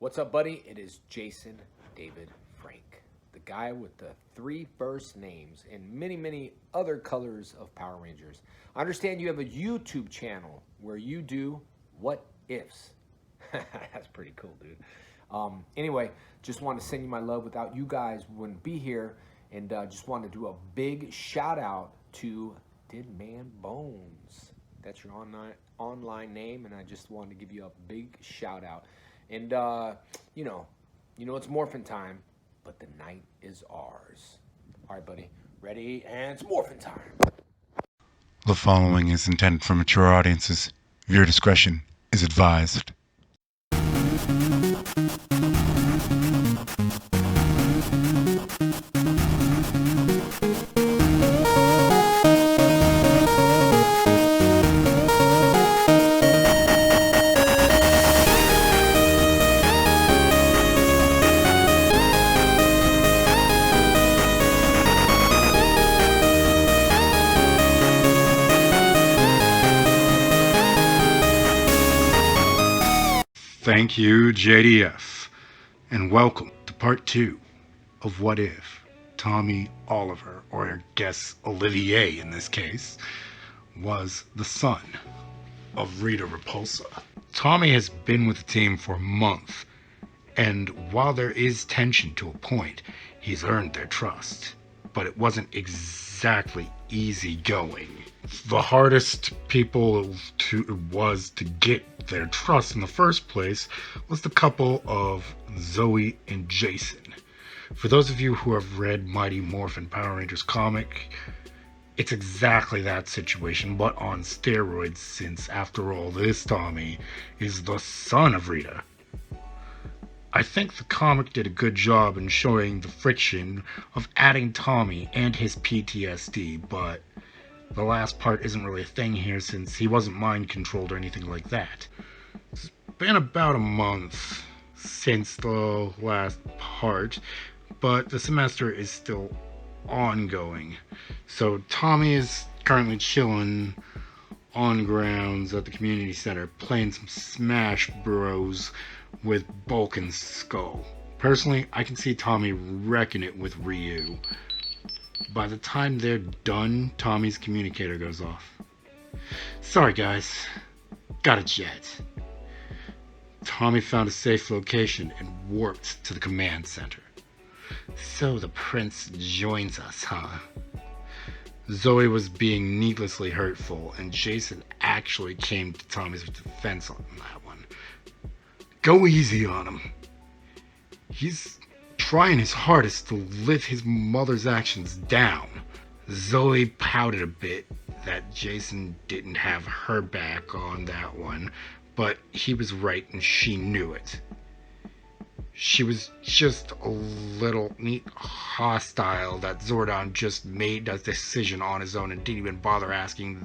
What's up, buddy? It is Jason David Frank, the guy with the 3 first names and many other colors of Power Rangers. I understand you have a YouTube channel where you do what ifs. That's pretty cool, dude. Anyway, just want to send you my love. Without you guys, wouldn't be here. And just want to do a big shout out to Did Man Bones. That's your online name, and I just wanted to give you a big shout out. And you know it's morphin' time, but the night is ours. All right, buddy, ready? And it's morphin' time. The following is intended for mature audiences. Viewer discretion is advised. Thank you, JDF, and welcome to part 2 of What If Tommy Oliver, or I guess Olivier in this case, was the son of RIta Repulsa. Tommy has been with the team for a month, and while there is tension to a point, he's earned their trust, but it wasn't exactly easy going. The hardest people was to get their trust in the first place was the couple of Zoe and Jason. For those of you who have read Mighty Morphin Power Rangers comic, it's exactly that situation, but on steroids, since after all, this Tommy is the son of RIta. I think the comic did a good job in showing the friction of adding Tommy and his PTSD, but the last part isn't really a thing here since he wasn't mind controlled or anything like that. It's been about a month since the last part, but the semester is still ongoing. So Tommy is currently chilling on grounds at the community center playing some Smash Bros with Bulk and Skull. Personally, I can see Tommy wrecking it with Ryu. By the time they're done, Tommy's communicator goes off. Sorry guys, got a jet. Tommy found a safe location and warped to the command center. So the prince joins us, huh? Zoe was being needlessly hurtful, and Jason actually came to Tommy's defense on that one. Go easy on him. He's trying his hardest to live his mother's actions down. Zoe pouted a bit that Jason didn't have her back on that one, but he was right and she knew it. She was just a little hostile that Zordon just made a decision on his own and didn't even bother asking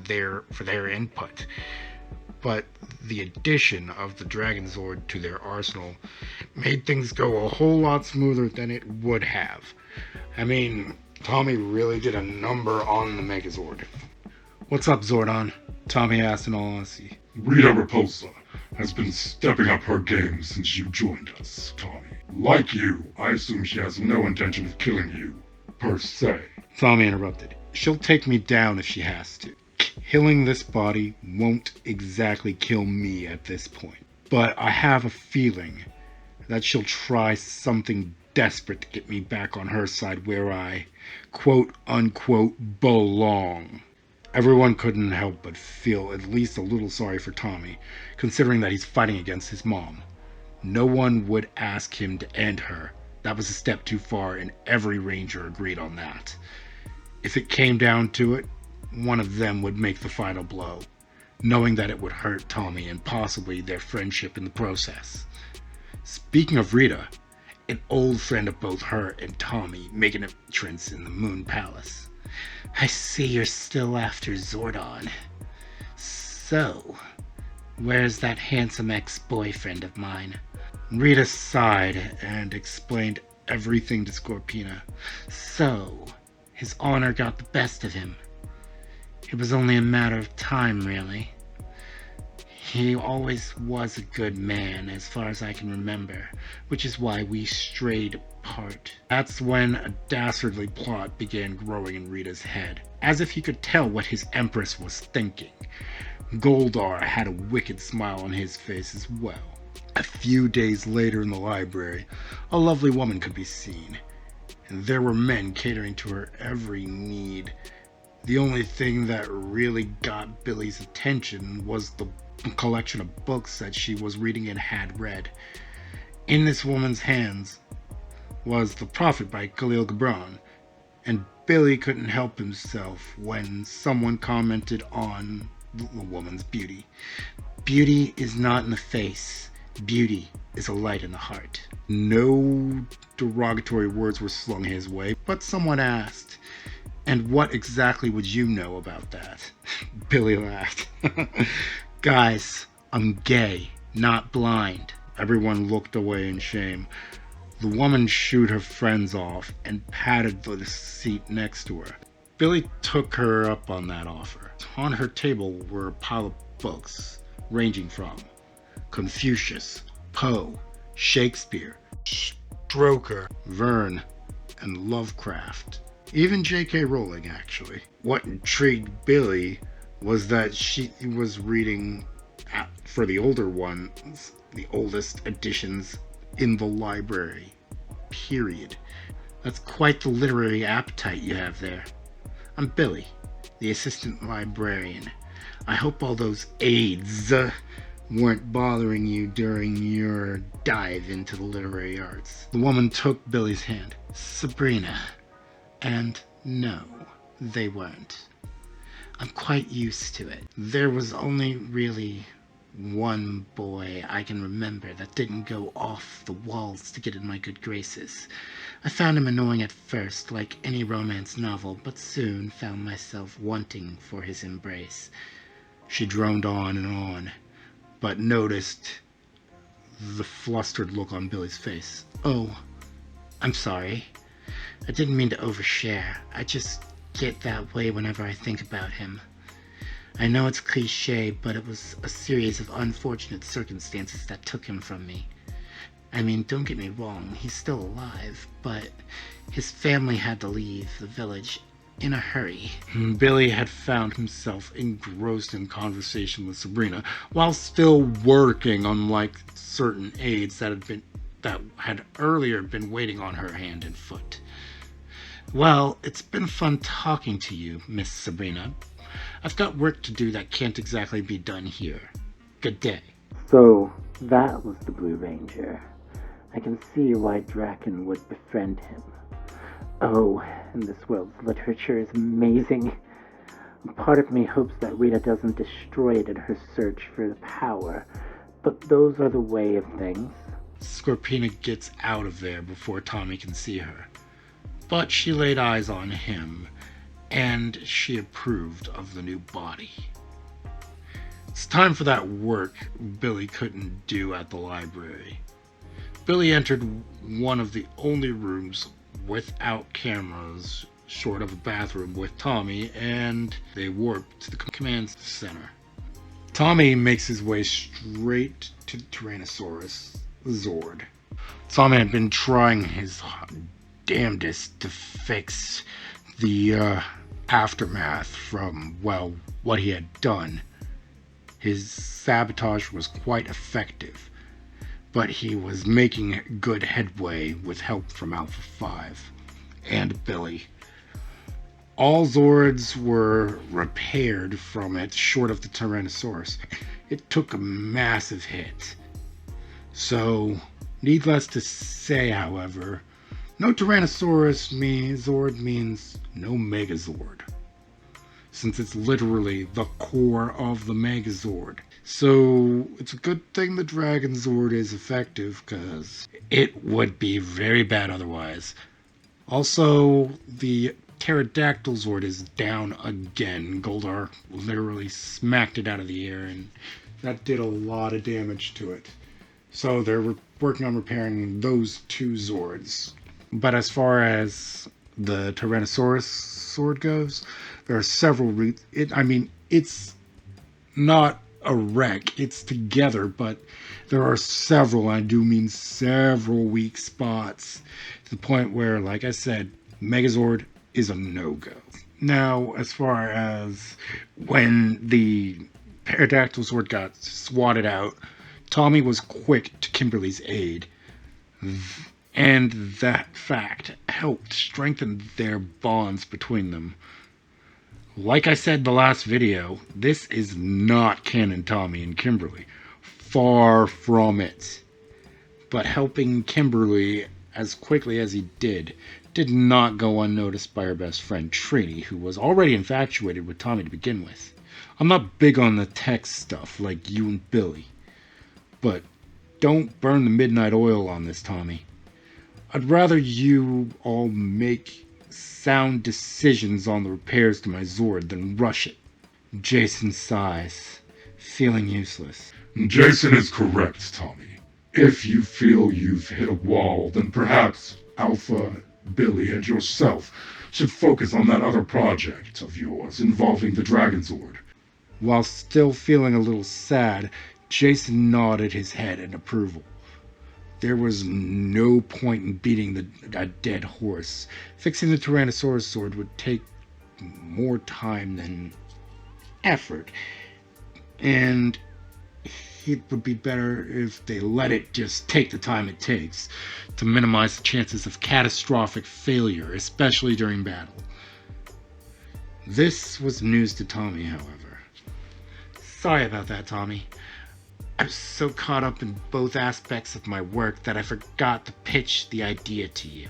for their input. But the addition of the Dragon Zord to their arsenal made things go a whole lot smoother than it would have. I mean, Tommy really did a number on the Megazord. What's up, Zordon? Tommy asked in all honesty. RIta Repulsa has been stepping up her game since you joined us, Tommy. Like you, I assume she has no intention of killing you, per se. Tommy interrupted. She'll take me down if she has to. Killing this body won't exactly kill me at this point, but I have a feeling that she'll try something desperate to get me back on her side where I, quote-unquote, belong. Everyone couldn't help but feel at least a little sorry for Tommy, considering that he's fighting against his mom. No one would ask him to end her. That was a step too far, and every ranger agreed on that. If it came down to it, one of them would make the final blow, knowing that it would hurt Tommy and possibly their friendship in the process. Speaking of RIta, an old friend of both her and Tommy make an entrance in the Moon Palace. I see you're still after Zordon. So, where's that handsome ex-boyfriend of mine? RIta sighed and explained everything to Scorpina. So, his honor got the best of him. It was only a matter of time, really. He always was a good man, as far as I can remember, which is why we strayed apart. That's when a dastardly plot began growing in Rita's head, as if he could tell what his empress was thinking. Goldar had a wicked smile on his face as well. A few days later in the library, a lovely woman could be seen, and there were men catering to her every need. The only thing that really got Billy's attention was the collection of books that she was reading and had read. In this woman's hands was The Prophet by Khalil Gibran, and Billy couldn't help himself when someone commented on the woman's beauty. Beauty is not in the face. Beauty is a light in the heart. No derogatory words were slung his way, but someone asked, "And what exactly would you know about that?" Billy laughed. "Guys, I'm gay, not blind." Everyone looked away in shame. The woman shooed her friends off and patted the seat next to her. Billy took her up on that offer. On her table were a pile of books, ranging from Confucius, Poe, Shakespeare, Stroker, Verne, and Lovecraft. Even J.K. Rowling, actually. What intrigued Billy was that she was reading, for the older ones, the oldest editions in the library. Period. That's quite the literary appetite you have there. I'm Billy, the assistant librarian. I hope all those aides weren't bothering you during your dive into the literary arts. The woman took Billy's hand. Sabrina. And no, they weren't. I'm quite used to it. There was only really one boy I can remember that didn't go off the walls to get in my good graces. I found him annoying at first, like any romance novel, but soon found myself wanting for his embrace. She droned on, but noticed the flustered look on Billy's face. "Oh, I'm sorry. I didn't mean to overshare. I just get that way whenever I think about him. I know it's cliché, but it was a series of unfortunate circumstances that took him from me. I mean, don't get me wrong, he's still alive, but his family had to leave the village in a hurry." Billy had found himself engrossed in conversation with Sabrina, while still working on certain aides that had earlier been waiting on her hand and foot. "Well, it's been fun talking to you, Miss Sabrina. I've got work to do that can't exactly be done here. Good day." So, that was the Blue Ranger. I can see why Draken would befriend him. Oh, and this world's literature is amazing. Part of me hopes that Rita doesn't destroy it in her search for the power, but those are the way of things. Scorpina gets out of there before Tommy can see her. But she laid eyes on him, and she approved of the new body. It's time for that work Billy couldn't do at the library. Billy entered one of the only rooms without cameras, short of a bathroom, with Tommy, and they warped to the command center. Tommy makes his way straight to the Tyrannosaurus, Zord. Tommy had been trying his damnedest to fix the aftermath from, well, what he had done. His sabotage was quite effective, but he was making good headway with help from Alpha 5 and Billy. All Zords were repaired from it, short of the Tyrannosaurus. It took a massive hit. So, needless to say, however, no Tyrannosaurus Zord means no Megazord, since it's literally the core of the Megazord. So it's a good thing the Dragon Zord is effective, because it would be very bad otherwise. Also, the Pterodactyl Zord is down again. Goldar literally smacked it out of the air, and that did a lot of damage to it. So they're working on repairing those two Zords. But as far as the Tyrannosaurus Zord goes, there are several it's not a wreck. It's together, but there are several, I do mean several weak spots to the point where, like I said, Megazord is a no-go. Now, as far as when the Pterodactyl Zord got swatted out, Tommy was quick to Kimberly's aid, and that fact helped strengthen their bonds between them. Like I said in the last video, this is not canon Tommy and Kimberly. Far from it. But helping Kimberly as quickly as he did not go unnoticed by her best friend Trini, who was already infatuated with Tommy to begin with. I'm not big on the tech stuff like you and Billy, but don't burn the midnight oil on this, Tommy. I'd rather you all make sound decisions on the repairs to my Zord than rush it. Jason sighs, feeling useless. Jason is correct, Tommy. If you feel you've hit a wall, then perhaps Alpha, Billy, and yourself should focus on that other project of yours involving the Dragon Zord. While still feeling a little sad, Jason nodded his head in approval. There was no point in beating a dead horse. Fixing the Tyrannosaurus Zord would take more time than effort, and it would be better if they let it just take the time it takes to minimize the chances of catastrophic failure, especially during battle. This was news to Tommy, however. Sorry about that, Tommy. I was so caught up in both aspects of my work that I forgot to pitch the idea to you.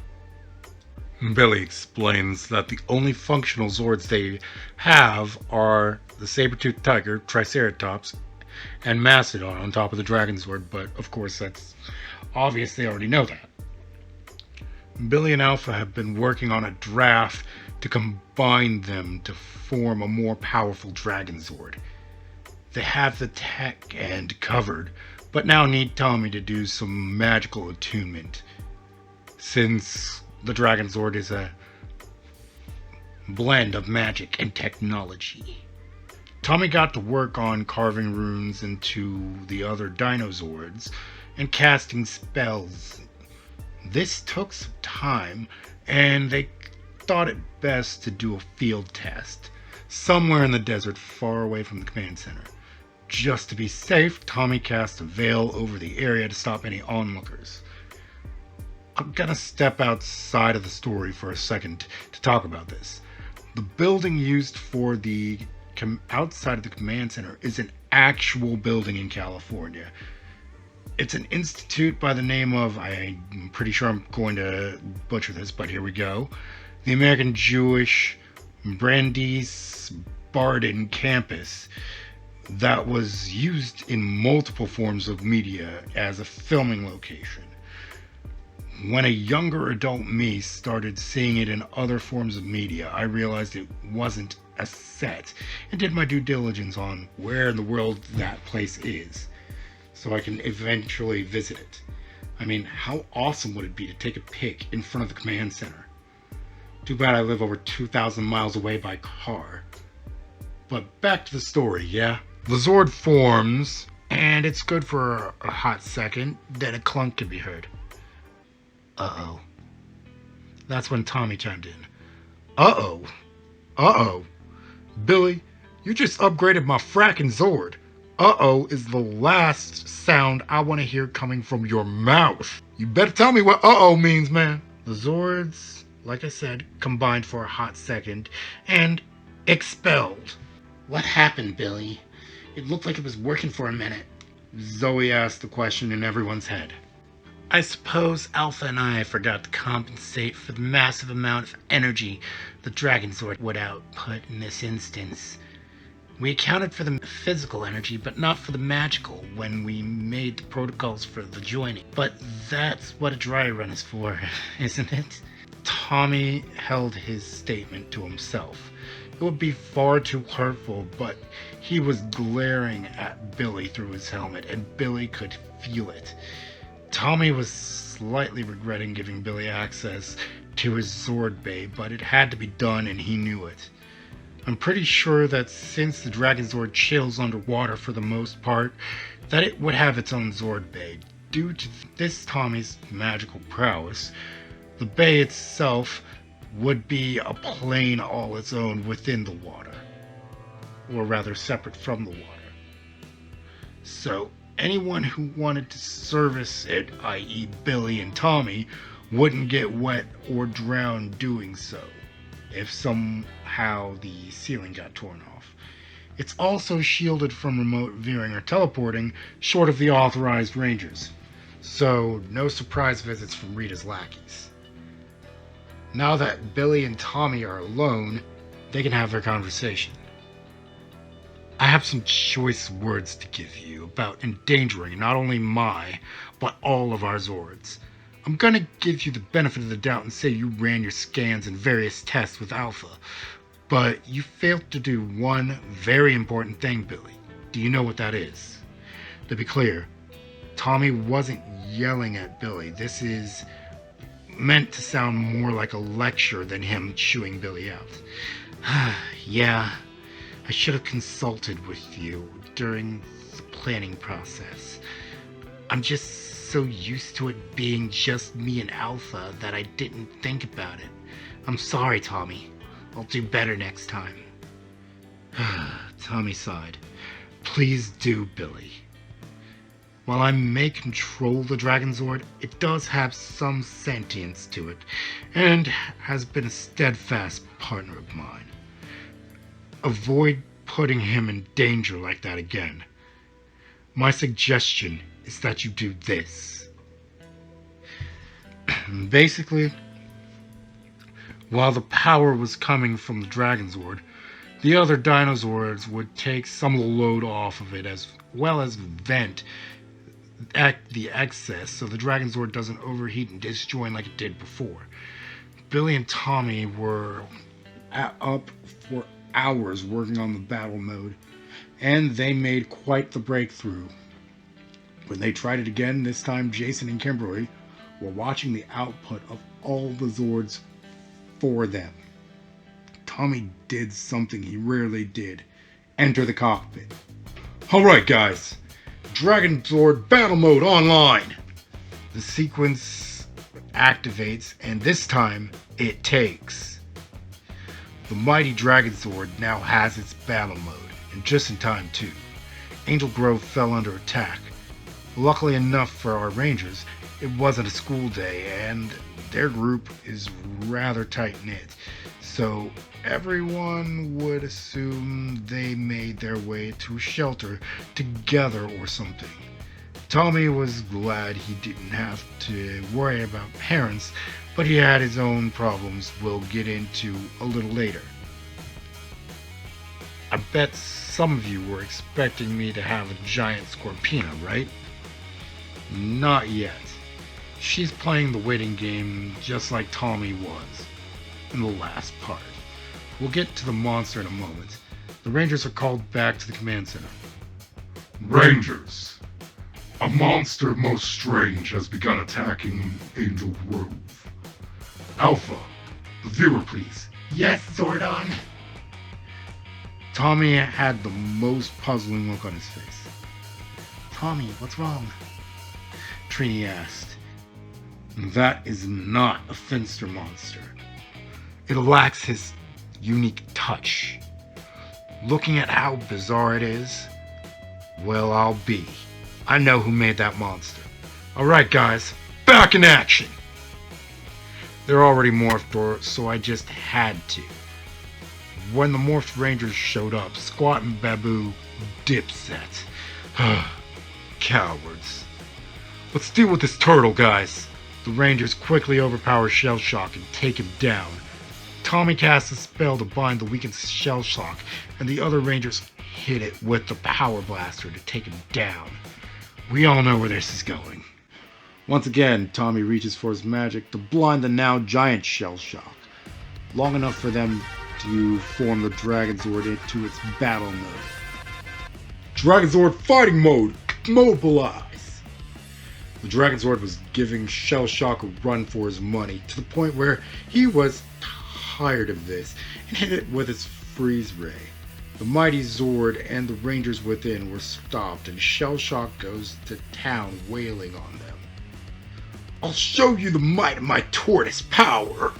Billy explains that the only functional Zords they have are the saber-toothed tiger, Triceratops, and Mastodon on top of the Dragon Zord, but of course that's obvious they already know that. Billy and Alpha have been working on a draft to combine them to form a more powerful Dragon Zord. They have the tech end covered, but now need Tommy to do some magical attunement, since the Dragon Zord is a blend of magic and technology. Tommy got to work on carving runes into the other Dino Zords and casting spells. This took some time, and they thought it best to do a field test somewhere in the desert far away from the command center. Just to be safe, Tommy cast a veil over the area to stop any onlookers. I'm gonna step outside of the story for a second to talk about this. The building used for the outside of the command center is an actual building in California. It's an institute by the name of, I'm pretty sure I'm going to butcher this, but here we go, the American Jewish Brandeis Bardin campus, that was used in multiple forms of media as a filming location. When a younger adult me started seeing it in other forms of media, I realized it wasn't a set and did my due diligence on where in the world that place is, so I can eventually visit it. I mean, how awesome would it be to take a pic in front of the command center? Too bad I live over 2,000 miles away by car. But back to the story, yeah? The Zord forms, and it's good for a hot second, then a clunk can be heard. Uh-oh. That's when Tommy chimed in. Uh-oh. Uh-oh. Billy, you just upgraded my frackin' Zord. Uh-oh is the last sound I want to hear coming from your mouth. You better tell me what uh-oh means, man. The Zords, like I said, combined for a hot second, and expelled. What happened, Billy? It looked like it was working for a minute. Zoe asked the question in everyone's head. I suppose Alpha and I forgot to compensate for the massive amount of energy the Dragon Zord would output in this instance. We accounted for the physical energy, but not for the magical when we made the protocols for the joining. But that's what a dry run is for, isn't it? Tommy held his statement to himself. It would be far too hurtful, but he was glaring at Billy through his helmet, and Billy could feel it. Tommy was slightly regretting giving Billy access to his Zord Bay, but it had to be done and he knew it. I'm pretty sure that since the Dragon Zord chills underwater for the most part, that it would have its own Zord Bay. Due to this Tommy's magical prowess, the bay itself would be a plane all its own within the water. Or rather, separate from the water. So, anyone who wanted to service it, i.e. Billy and Tommy, wouldn't get wet or drown doing so, if somehow the ceiling got torn off. It's also shielded from remote viewing or teleporting, short of the authorized rangers. So, no surprise visits from Rita's lackeys. Now that Billy and Tommy are alone, they can have their conversation. I have some choice words to give you about endangering not only my, but all of our Zords. I'm gonna give you the benefit of the doubt and say you ran your scans and various tests with Alpha, but you failed to do one very important thing, Billy. Do you know what that is? To be clear, Tommy wasn't yelling at Billy. This is meant to sound more like a lecture than him chewing Billy out. Yeah, I should have consulted with you during the planning process. I'm just so used to it being just me and Alpha that I didn't think about it. I'm sorry, Tommy. I'll do better next time. Tommy sighed. Please do, Billy. While I may control the Dragon Zord, it does have some sentience to it, and has been a steadfast partner of mine. Avoid putting him in danger like that again. My suggestion is that you do this. Basically, while the power was coming from the Dragon Zord, the other Dinozords would take some of the load off of it, as well as vent the excess so the Dragon Zord doesn't overheat and disjoin like it did before. Billy and Tommy were up for hours working on the battle mode, and they made quite the breakthrough. When they tried it again, this time Jason and Kimberly were watching the output of all the Zords for them. Tommy did something he rarely did. Enter the cockpit. Alright guys, Dragon Zord battle mode online! The sequence activates, and this time it takes. The mighty Dragon Zord now has its battle mode, and just in time too. Angel Grove fell under attack. Luckily enough for our rangers, it wasn't a school day, and their group is rather tight-knit, so everyone would assume they made their way to a shelter together or something. Tommy was glad he didn't have to worry about parents, but he had his own problems we'll get into a little later. I bet some of you were expecting me to have a giant Scorpina, right? Not yet. She's playing the waiting game just like Tommy was in the last part. We'll get to the monster in a moment. The Rangers are called back to the command center. Rangers, a monster most strange has begun attacking Angel Grove. Alpha, the viewer please. Yes, Zordon. Tommy had the most puzzling look on his face. Tommy, what's wrong? Trini asked. That is not a Finster monster. It lacks his unique touch. Looking at how bizarre it is, well, I'll be. I know who made that monster. Alright guys, back in action! They're already morphed, so I just had to. When the morphed rangers showed up, Squat and Babu dipset. Cowards. Let's deal with this turtle, guys. The rangers quickly overpower Shellshock and take him down. Tommy casts a spell to bind the weakened Shellshock, and the other rangers hit it with the power blaster to take him down. We all know where this is going. Once again, Tommy reaches for his magic to blind the now giant Shellshock, long enough for them to form the Dragon Zord into its battle mode. Dragon Zord fighting mode! Mobilize! The Dragon Zord was giving Shellshock a run for his money, to the point where he was tired of this, and hit it with its freeze ray. The mighty Zord and the Rangers within were stopped, and Shellshock goes to town wailing on them. "I'll show you the might of my tortoise power!"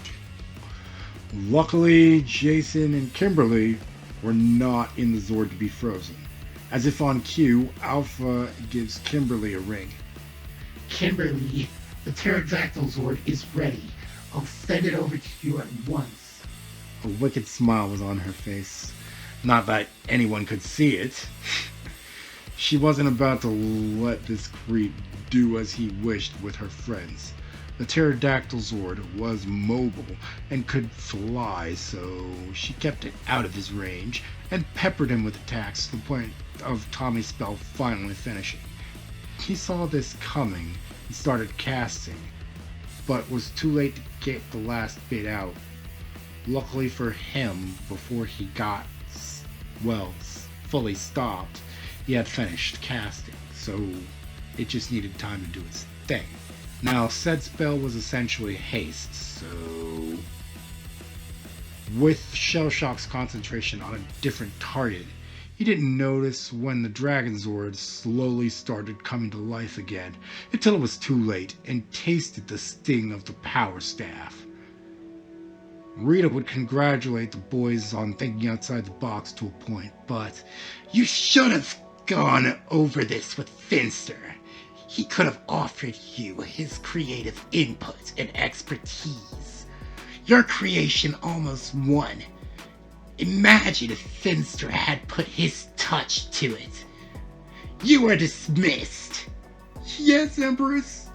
Luckily, Jason and Kimberly were not in the Zord to be frozen. As if on cue, Alpha gives Kimberly a ring. Kimberly, the pterodactyl Zord is ready. I'll send it over to you at once. A wicked smile was on her face. Not that anyone could see it. She wasn't about to let this creep do as he wished with her friends. The pterodactyl Zord was mobile and could fly, so she kept it out of his range and peppered him with attacks to the point of Tommy's spell finally finishing. He saw this coming and started casting, but was too late to get the last bit out. Luckily for him, before he got, fully stopped, he had finished casting, so it just needed time to do its thing. Now, said spell was essentially haste, so with Shellshock's concentration on a different target, he didn't notice when the Dragon Zord slowly started coming to life again, until it was too late and tasted the sting of the power staff. Rita would congratulate the boys on thinking outside the box to a point, but You should have gone over this with Finster. He could have offered you his creative input and expertise. Your creation almost won. Imagine if Finster had put his touch to it. You are dismissed. "Yes, Empress."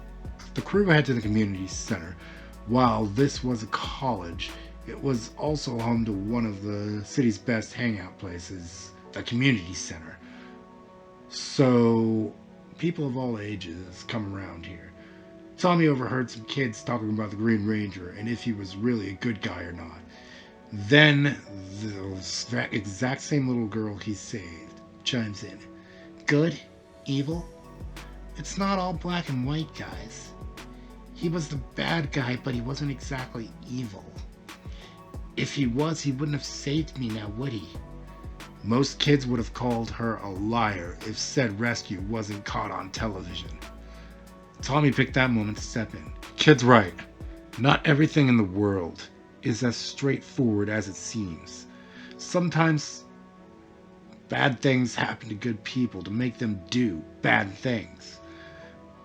The crew head to the community center. While this was a college, it was also home to one of the city's best hangout places, the community center. So, people of all ages come around here. Tommy overheard some kids talking about the Green Ranger and if he was really a good guy or not. Then, the exact same little girl he saved chimes in. Good? Evil? It's not all black and white, guys. He was the bad guy, but he wasn't exactly evil. If he was, he wouldn't have saved me now, would he? Most kids would have called her a liar if said rescue wasn't caught on television. Tommy picked that moment to step in. Kid's right. Not everything in the world is as straightforward as it seems. Sometimes bad things happen to good people to make them do bad things.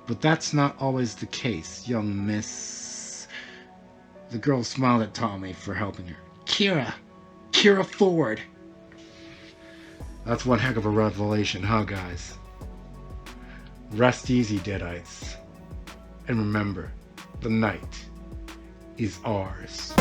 But that's not always the case, young miss. The girl smiled at Tommy for helping her. Kira Ford. That's one heck of a revelation, huh, guys? Rest easy, Deadites. And remember, the night is ours.